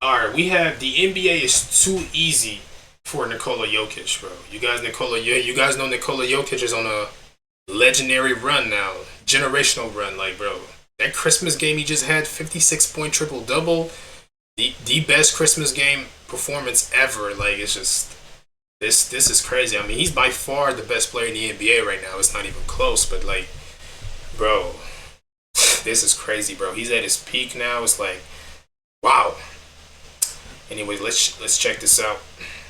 Alright, we have the NBA is too easy for Nikola Jokic, bro. You guys know Nikola Jokic is on a legendary run now. Generational run, like, bro. That Christmas game he just had, 56-point triple-double. The best Christmas game performance ever. Like, it's just this is crazy. I mean, he's by far the best player in the NBA right now. It's not even close, but like, bro, this is crazy, bro. He's at his peak now. It's like, wow. Anyway, let's check this out.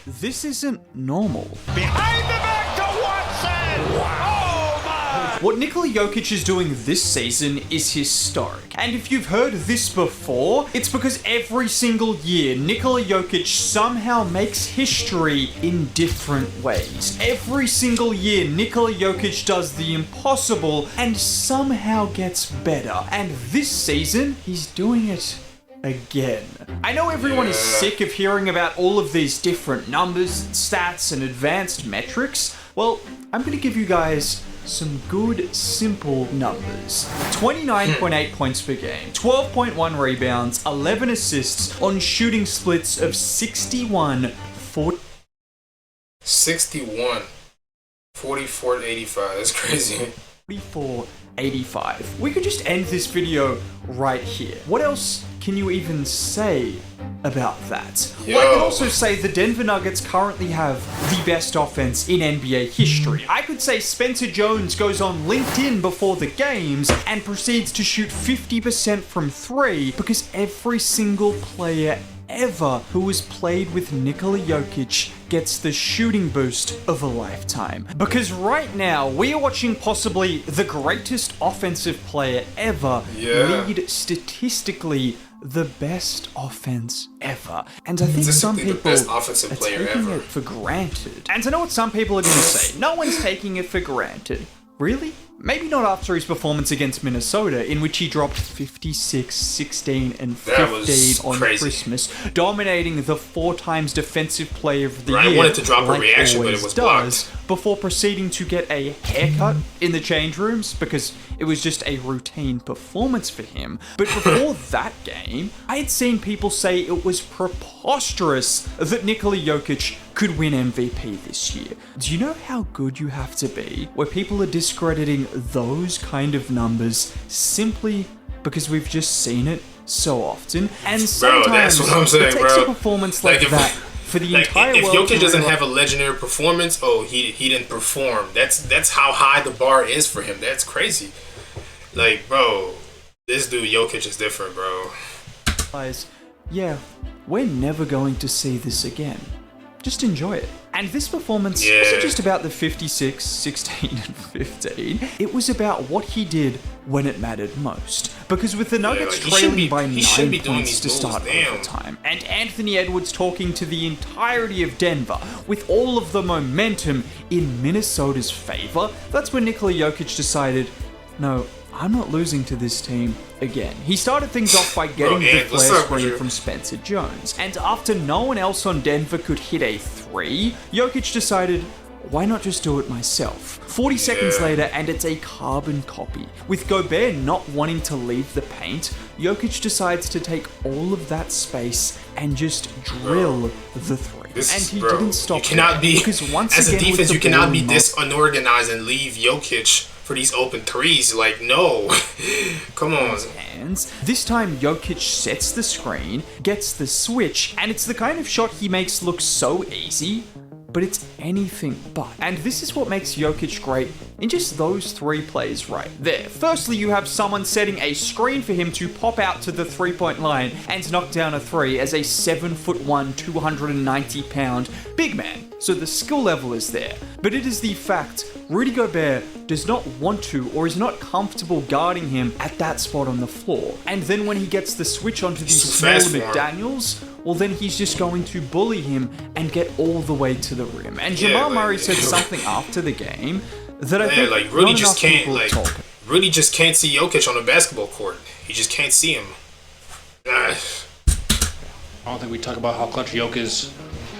This isn't normal. Behind the back to Watson! Oh my! What Nikola Jokic is doing this season is historic. And if you've heard this before, it's because every single year, Nikola Jokic somehow makes history in different ways. Every single year, Nikola Jokic does the impossible and somehow gets better. And this season, he's doing it again. I know everyone is sick of hearing about all of these different numbers, stats, and advanced metrics. Well, I'm going to give you guys some good, simple numbers. 29.8 points per game, 12.1 rebounds, 11 assists on shooting splits of 61, 44 to 85. That's crazy. 44.85. We could just end this video right here. What else can you even say about that? Well, I could also say the Denver Nuggets currently have the best offense in NBA history. I could say Spencer Jones goes on LinkedIn before the games and proceeds to shoot 50% from three because every single player ever who has played with Nikola Jokic gets the shooting boost of a lifetime. Because right now, we are watching possibly the greatest offensive player ever lead statistically the best offense ever. And I think some people are taking it for granted. And I know what some people are going to say. No one's taking it for granted. Really? Maybe not after his performance against Minnesota, in which he dropped 56, 16, and 15 on Christmas, dominating the 4 times Defensive Player of the Year. I wanted to drop a reaction, but it was blocked. Before proceeding to get a haircut in the change rooms, because it was just a routine performance for him. But before that game, I had seen people say it was preposterous that Nikola Jokic could win MVP this year. Do you know how good you have to be where people are discrediting those kind of numbers simply because we've just seen it so often? And sometimes that's what I'm saying, it takes a performance like that for the entire world. If Jokic doesn't have a legendary performance, he didn't perform. That's how high the bar is for him. That's crazy. Like, bro, this dude Jokic is different, bro. Guys, yeah, we're never going to see this again. Just enjoy it. And this performance wasn't just about the 56, 16, and 15. It was about what he did when it mattered most. Because with the Nuggets trailing by 9 points to start overtime, and Anthony Edwards talking to the entirety of Denver with all of the momentum in Minnesota's favor, that's when Nikola Jokic decided, no, I'm not losing to this team again. He started things off by getting the flare screen from Spencer Jones. And after no one else on Denver could hit a 3, Jokic decided, why not just do it myself? 40 seconds later, and it's a carbon copy. With Gobert not wanting to leave the paint, Jokic decides to take all of that space and just drill the 3. And he didn't stop. You cannot be, because once as a again, defense, you cannot be this unorganized and leave Jokic for these open threes. Like, no. Come on. Hands. This time, Jokic sets the screen, gets the switch, and it's the kind of shot he makes look so easy, but it's anything but. And this is what makes Jokic great in just those 3 plays right there. Firstly, you have someone setting a screen for him to pop out to the 3-point line and knock down a 3 as a 7'1", 290-pound big man. So the skill level is there. But it is the fact Rudy Gobert does not want to or is not comfortable guarding him at that spot on the floor. And then when he gets the switch onto the smaller McDaniels, well, then he's just going to bully him and get all the way to the rim. And Jamal Murray said something after the game that I think like Rudy just can't Rudy just can't see Jokic on a basketball court. He just can't see him. I don't think we talk about how clutch Jokic is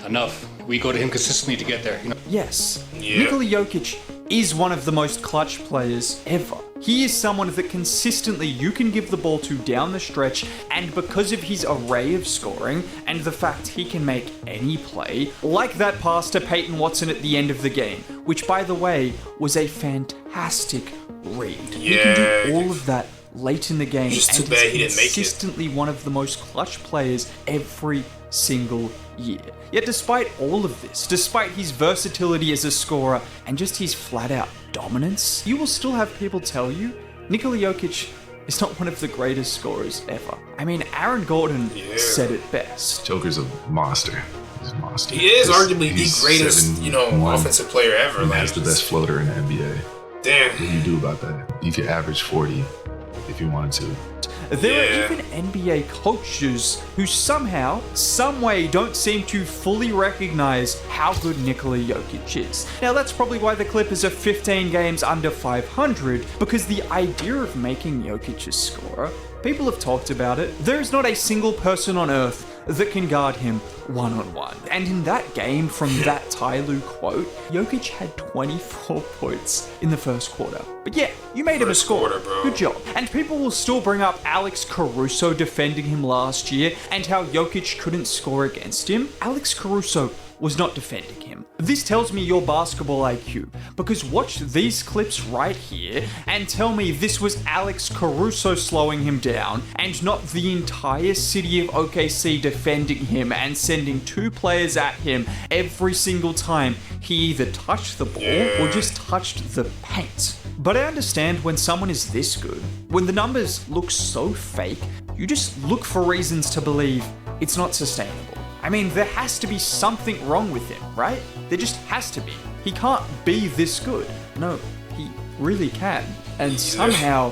enough. We go to him consistently to get there. You know? Yes, Nikola Jokic is one of the most clutch players ever. He is someone that consistently you can give the ball to down the stretch, and because of his array of scoring and the fact he can make any play, like that pass to Peyton Watson at the end of the game, which by the way was a fantastic read. He can do all of that late in the game, Just and too bad he's he didn't make it. consistently one of the most clutch players every single year. Yet despite all of this, despite his versatility as a scorer and just his flat-out dominance, you will still have people tell you Nikola Jokic is not one of the greatest scorers ever. I mean, Aaron Gordon said it best. Joker's a monster. He's a monster. He is arguably He's the greatest, 7'1", offensive player ever. and Like, has the best floater in the NBA. damn. What do you do about that? You could average 40 if you wanted to. There are even NBA coaches who somehow, someway don't seem to fully recognize how good Nikola Jokic is. Now that's probably why the Clippers are 15 games under 500, because the idea of making Jokic a scorer, people have talked about it. There is not a single person on earth that can guard him one-on-one. And in that game, from that Ty Lue quote, Jokic had 24 points in the first quarter. But yeah, you made him a scorer. First quarter, bro. Good job. And people will still bring up Alex Caruso defending him last year and how Jokic couldn't score against him. Alex Caruso was not defending him. This tells me your basketball IQ, because watch these clips right here and tell me this was Alex Caruso slowing him down and not the entire city of OKC defending him and sending two players at him every single time he either touched the ball or just touched the paint. But I understand when someone is this good, when the numbers look so fake, you just look for reasons to believe it's not sustainable. I mean, there has to be something wrong with him, right? There just has to be. He can't be this good. No, he really can. And somehow,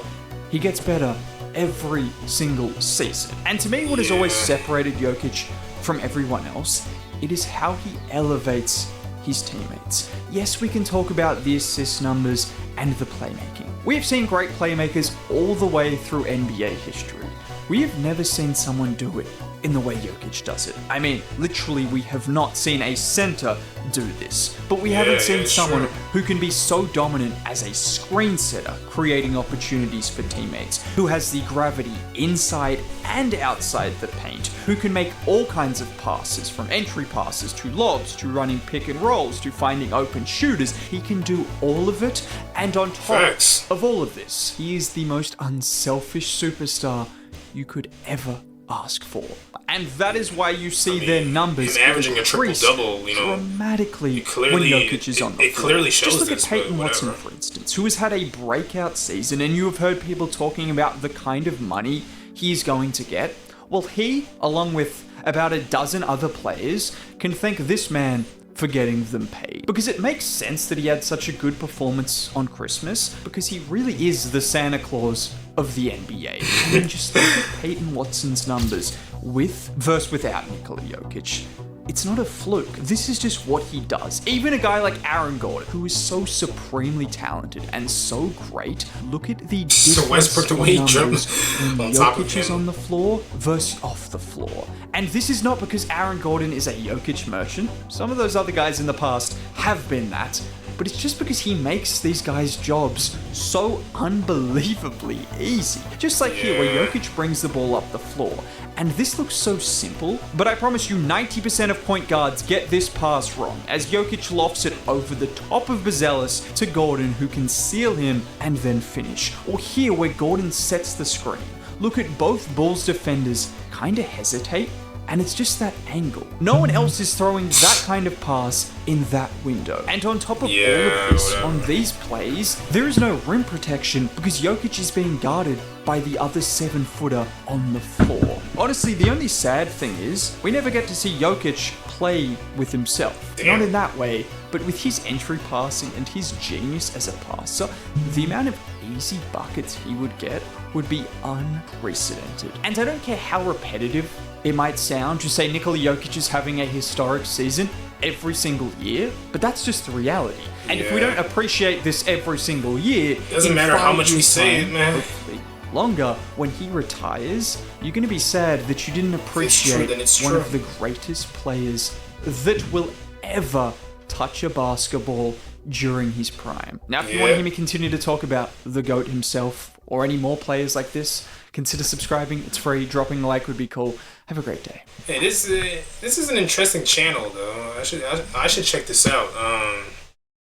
he gets better every single season. And to me, what has always separated Jokic from everyone else, it is how he elevates his teammates. Yes, we can talk about the assist numbers and the playmaking. We have seen great playmakers all the way through NBA history. We have never seen someone do it in the way Jokic does it. I mean, literally, we have not seen a center do this, but we haven't seen someone who can be so dominant as a screen setter, creating opportunities for teammates, who has the gravity inside and outside the paint, who can make all kinds of passes, from entry passes to lobs to running pick and rolls to finding open shooters. He can do all of it, and on top of all of this, he is the most unselfish superstar you could ever ask for. And that is why you see their numbers averaging a increase triple-double, dramatically clearly, when Jokic is on the it floor. clearly shows Just look this, at Peyton but Watson, whatever. for instance, who has had a breakout season, and you have heard people talking about the kind of money he's going to get. Well, he, along with about a dozen other players, can thank this man for getting them paid. Because it makes sense that he had such a good performance on Christmas, because he really is the Santa Claus of the NBA. I mean, just look at Peyton Watson's numbers with versus without Nikola Jokic. It's not a fluke. This is just what he does. Even a guy like Aaron Gordon, who is so supremely talented and so great, look at the difference Westbrook, the way he in numbers jumped when on top of Jokic is him. on the floor versus off the floor. And this is not because Aaron Gordon is a Jokic merchant. Some of those other guys in the past have been that. But it's just because he makes these guys' jobs so unbelievably easy. Just like here, where Jokic brings the ball up the floor. And this looks so simple, but I promise you 90% of point guards get this pass wrong, as Jokic lofts it over the top of Bazelis to Gordon, who can seal him and then finish. Or here, where Gordon sets the screen. Look at both Bulls defenders kinda hesitate, and it's just that angle. No one else is throwing that kind of pass in that window. And on top of all of this, on these plays, there is no rim protection because Jokic is being guarded by the other 7-footer on the floor. Honestly, the only sad thing is, we never get to see Jokic play with himself. Not in that way, but with his entry passing and his genius as a passer, the amount of easy buckets he would get would be unprecedented. And I don't care how repetitive it might sound to say Nikola Jokic is having a historic season every single year, but that's just the reality. And if we don't appreciate this every single year, doesn't matter how much we say it, man. Hopefully longer, when he retires, you're going to be sad that you didn't appreciate one of the greatest players that will ever touch a basketball during his prime. Now, if you want to hear me continue to talk about the GOAT himself or any more players like this, consider subscribing. It's free. Dropping a like would be cool. Have a great day. Hey, this is an interesting channel though. I should check this out.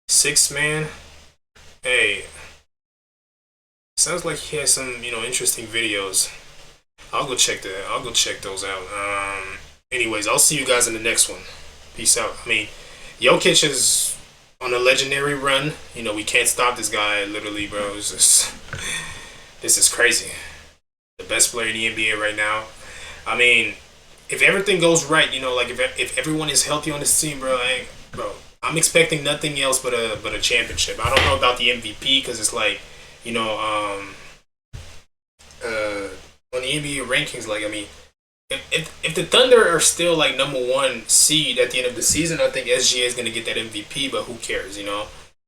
Six Man. Hey, sounds like he has some interesting videos. I'll go check those out. Anyways, I'll see you guys in the next one. Peace out. I mean, Jokic is on a legendary run. We can't stop this guy. Literally, bro. This is crazy. The best player in the NBA right now. I mean, if everything goes right, like if everyone is healthy on this team, bro, I'm expecting nothing else but a championship. I don't know about the MVP because it's like, on the NBA rankings, like, I mean, if the Thunder are still like number 1 seed at the end of the season, I think SGA is gonna get that MVP. But who cares? It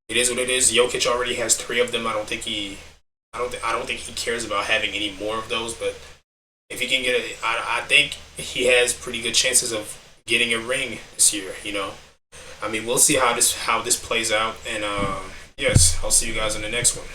is what it is. Jokic already has 3 of them. I don't think he cares about having any more of those. But if he can get it, I think he has pretty good chances of getting a ring this year. I mean, we'll see how this plays out. And yes, I'll see you guys in the next one.